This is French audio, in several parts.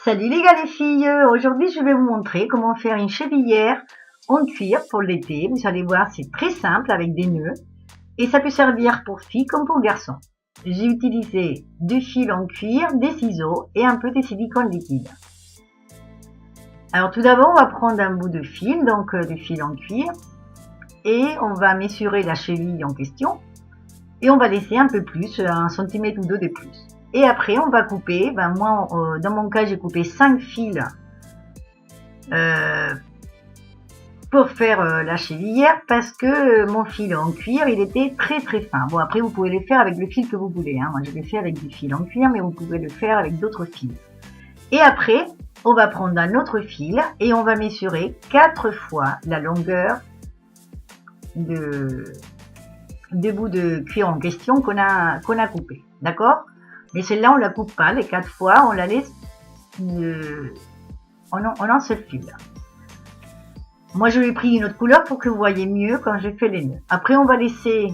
Salut les gars les filles, aujourd'hui je vais vous montrer comment faire une chevillère en cuir pour l'été. Vous allez voir, c'est très simple avec des nœuds et ça peut servir pour filles comme pour garçons. J'ai utilisé du fil en cuir, des ciseaux et un peu de silicone liquide. Alors tout d'abord on va prendre un bout de fil, donc du fil en cuir, et on va mesurer la cheville en question et on va laisser un peu plus, 1 cm ou 2 de plus. Et après, on va couper, moi, dans mon cas, j'ai coupé 5 fils pour faire la chevillère parce que mon fil en cuir, il était très très fin. Bon, après, vous pouvez le faire avec le fil que vous voulez. Moi, je l'ai fait avec du fil en cuir, mais vous pouvez le faire avec d'autres fils. Et après, on va prendre un autre fil et on va mesurer 4 fois la longueur de bout de cuir en question qu'on a coupé. D'accord ? Mais celle-là, on la coupe pas, les 4 fois, on la laisse en un seul fil. Moi, je lui ai pris une autre couleur pour que vous voyez mieux quand je fais les nœuds. Après, on va laisser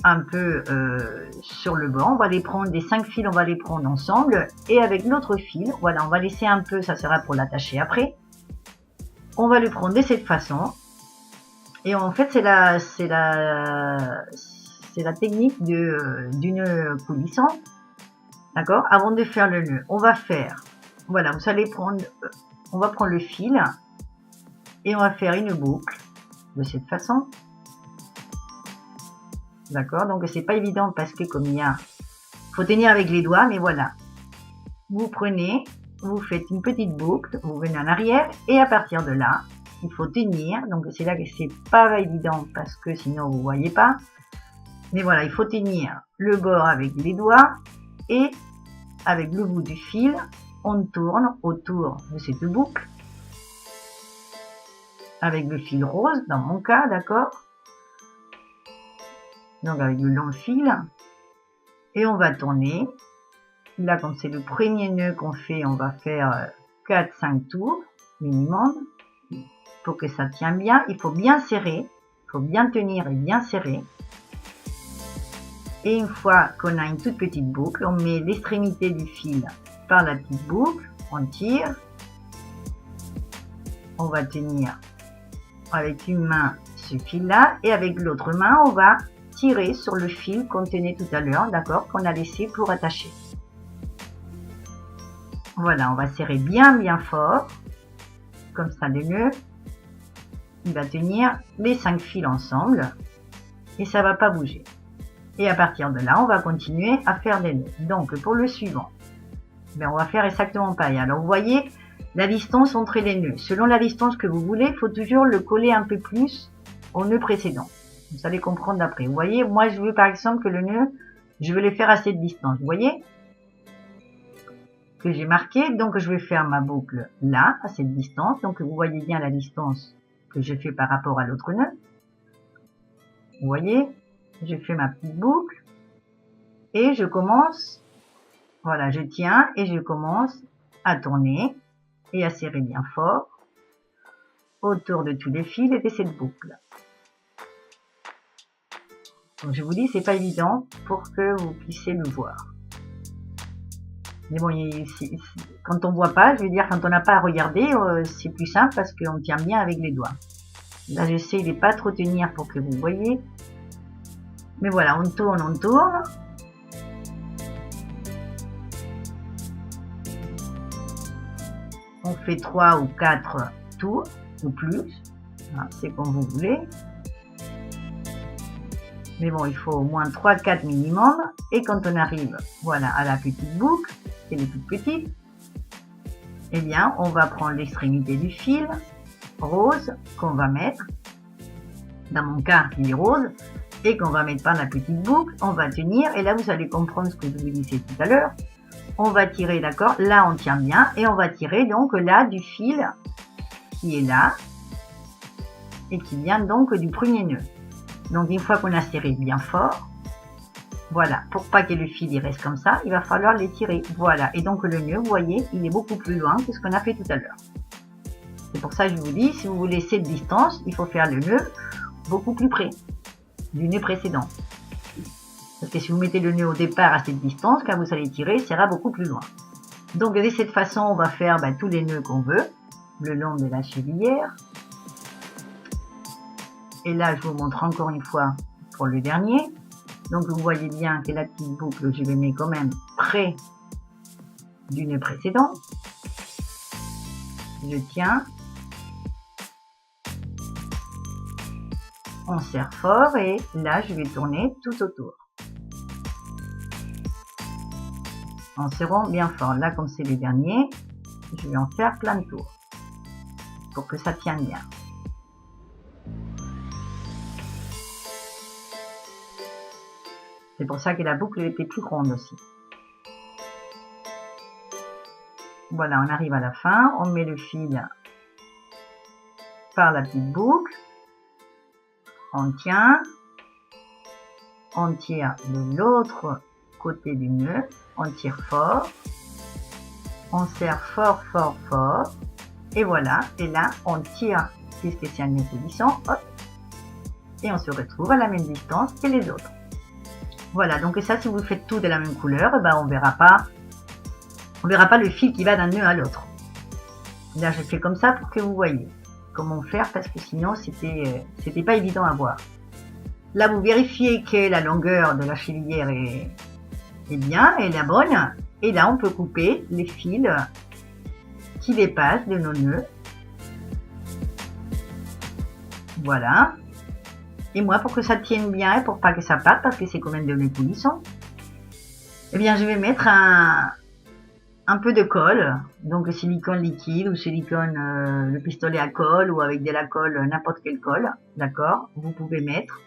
un peu sur le bord. On va les prendre, des 5 fils, on va les prendre ensemble. Et avec l'autre fil, voilà, on va laisser un peu, ça sera pour l'attacher après. On va le prendre de cette façon. Et en fait, c'est la technique du nœud coulissant. D'accord? Avant de faire le nœud, on va faire, voilà, vous allez prendre, on va prendre le fil et on va faire une boucle de cette façon. D'accord? Donc c'est pas évident parce que comme faut tenir avec les doigts, mais voilà. Vous prenez, vous faites une petite boucle, vous venez en arrière et à partir de là, il faut tenir. Donc c'est là que c'est pas évident parce que sinon vous voyez pas. Mais voilà, il faut tenir le bord avec les doigts. Et avec le bout du fil, on tourne autour de cette boucle avec le fil rose, dans mon cas, d'accord? Donc avec le long fil. Et on va tourner. Là, comme c'est le premier nœud qu'on fait, on va faire 4-5 tours minimum. Pour que ça tienne bien, il faut bien serrer. Il faut bien tenir et bien serrer. Et une fois qu'on a une toute petite boucle, on met l'extrémité du fil par la petite boucle, on tire, on va tenir avec une main ce fil-là et avec l'autre main, on va tirer sur le fil qu'on tenait tout à l'heure, d'accord, qu'on a laissé pour attacher. Voilà, on va serrer bien fort, comme ça le nœud, il va tenir les 5 fils ensemble et ça va pas bouger. Et à partir de là, on va continuer à faire des nœuds. Donc, pour le suivant, on va faire exactement pareil. Alors, vous voyez la distance entre les nœuds. Selon la distance que vous voulez, il faut toujours le coller un peu plus au nœud précédent. Vous allez comprendre après. Vous voyez, moi, je veux par exemple que le nœud, je veux le faire à cette distance. Vous voyez que j'ai marqué. Donc, je vais faire ma boucle là, à cette distance. Donc, vous voyez bien la distance que je fais par rapport à l'autre nœud. Vous voyez ? Je fais ma petite boucle et je commence, voilà, je tiens et je commence à tourner et à serrer bien fort autour de tous les fils et de cette boucle. Donc je vous dis, c'est pas évident pour que vous puissiez le voir. Mais bon, quand on voit pas, je veux dire, quand on n'a pas à regarder, c'est plus simple parce qu'on tient bien avec les doigts. Là, j'essaie de pas trop tenir pour que vous voyez. Mais voilà, on tourne. On fait 3 ou 4 tours, ou plus. C'est comme vous voulez. Mais bon, il faut au moins 3-4 minimum. Et quand on arrive, voilà, à la petite boucle, c'est les toutes petites, eh bien, on va prendre l'extrémité du fil rose qu'on va mettre. Dans mon cas, il est rose. Et qu'on va mettre par la petite boucle, on va tenir, et là vous allez comprendre ce que je vous disais tout à l'heure. On va tirer, d'accord, là on tient bien, et on va tirer donc là du fil qui est là, et qui vient donc du premier nœud. Donc une fois qu'on a serré bien fort, voilà, pour pas que le fil il reste comme ça, il va falloir les tirer, voilà. Et donc le nœud, vous voyez, il est beaucoup plus loin que ce qu'on a fait tout à l'heure. C'est pour ça que je vous dis, si vous voulez cette distance, il faut faire le nœud beaucoup plus près du nœud précédent. Parce que si vous mettez le nœud au départ à cette distance, quand vous allez tirer, il sera beaucoup plus loin. Donc de cette façon, on va faire tous les nœuds qu'on veut le long de la chevillère. Et là, je vous montre encore une fois pour le dernier. Donc vous voyez bien que la petite boucle, je la mets quand même près du nœud précédent. Je tiens. On serre fort et là, je vais tourner tout autour. En serrant bien fort. Là, comme c'est le dernier, je vais en faire plein de tours pour que ça tienne bien. C'est pour ça que la boucle était plus grande aussi. Voilà, on arrive à la fin. On met le fil par la petite boucle. On tient. On tire de l'autre côté du nœud. On tire fort. On serre fort, fort, fort. Et voilà. Et là, on tire puisque c'est un nœud coulissant. Hop. Et on se retrouve à la même distance que les autres. Voilà, donc ça, si vous faites tout de la même couleur, on verra pas le fil qui va d'un nœud à l'autre. Là, je fais comme ça pour que vous voyez comment faire, parce que sinon, c'était pas évident à voir. Là, vous vérifiez que la longueur de la chevillère est bien, et la bonne. Et là, on peut couper les fils qui dépassent de nos nœuds. Voilà. Et moi, pour que ça tienne bien et pour pas que ça parte, parce que c'est quand même de mes coulissons, eh bien, je vais mettre un peu de colle, donc silicone liquide ou silicone, le pistolet à colle ou avec de la colle, n'importe quelle colle, d'accord? Vous pouvez mettre.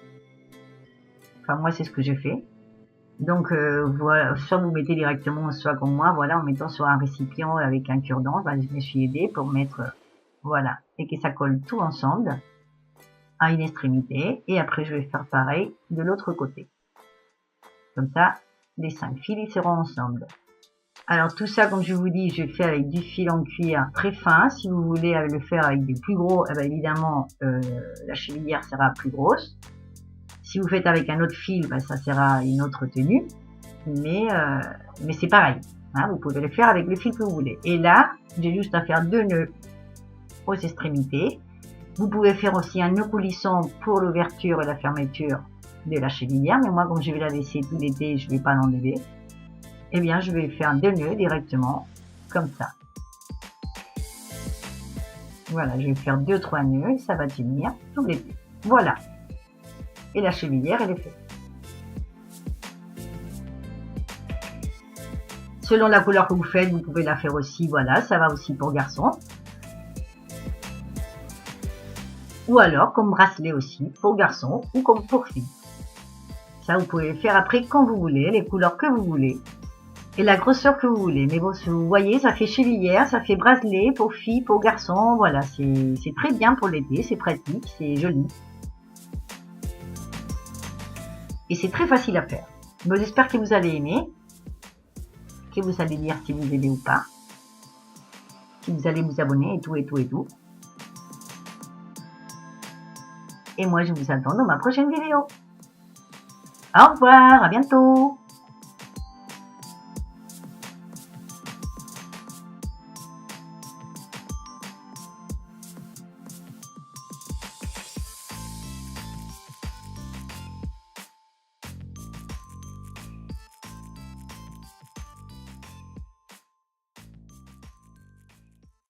Enfin, moi, c'est ce que j'ai fait. Donc, voilà, soit vous mettez directement, soit comme moi, voilà, en mettant sur un récipient avec un cure-dent. Je me suis aidée pour mettre, voilà, et que ça colle tout ensemble à une extrémité. Et après, je vais faire pareil de l'autre côté. Comme ça, les 5 fils, ils seront ensemble. Alors tout ça, comme je vous dis, je le fais avec du fil en cuir très fin. Si vous voulez le faire avec des plus gros, évidemment, la chevillère sera plus grosse. Si vous faites avec un autre fil, ça sera une autre tenue. Mais c'est pareil. Hein, vous pouvez le faire avec le fil que vous voulez. Et là, j'ai juste à faire 2 nœuds aux extrémités. Vous pouvez faire aussi un nœud coulissant pour l'ouverture et la fermeture de la chevillère. Mais moi, comme je vais la laisser tout l'été, je ne vais pas l'enlever. Eh bien, je vais faire 2 nœuds directement, comme ça. Voilà, je vais faire 2-3 nœuds et ça va tenir tout l'été. Voilà. Et la chevillère, elle est faite. Selon la couleur que vous faites, vous pouvez la faire aussi, voilà, ça va aussi pour garçon. Ou alors, comme bracelet aussi, pour garçon ou comme pour fille. Ça, vous pouvez le faire après quand vous voulez, les couleurs que vous voulez. Et la grosseur que vous voulez. Mais bon, si vous voyez, ça fait chevillère, ça fait bracelet pour filles, pour garçons. Voilà, c'est très bien pour l'été, c'est pratique, c'est joli. Et c'est très facile à faire. Bon, j'espère que vous allez aimer, que vous allez dire si vous aimez ou pas, si vous allez vous abonner et tout, et tout, et tout. Et moi, je vous attends dans ma prochaine vidéo. Au revoir, à bientôt.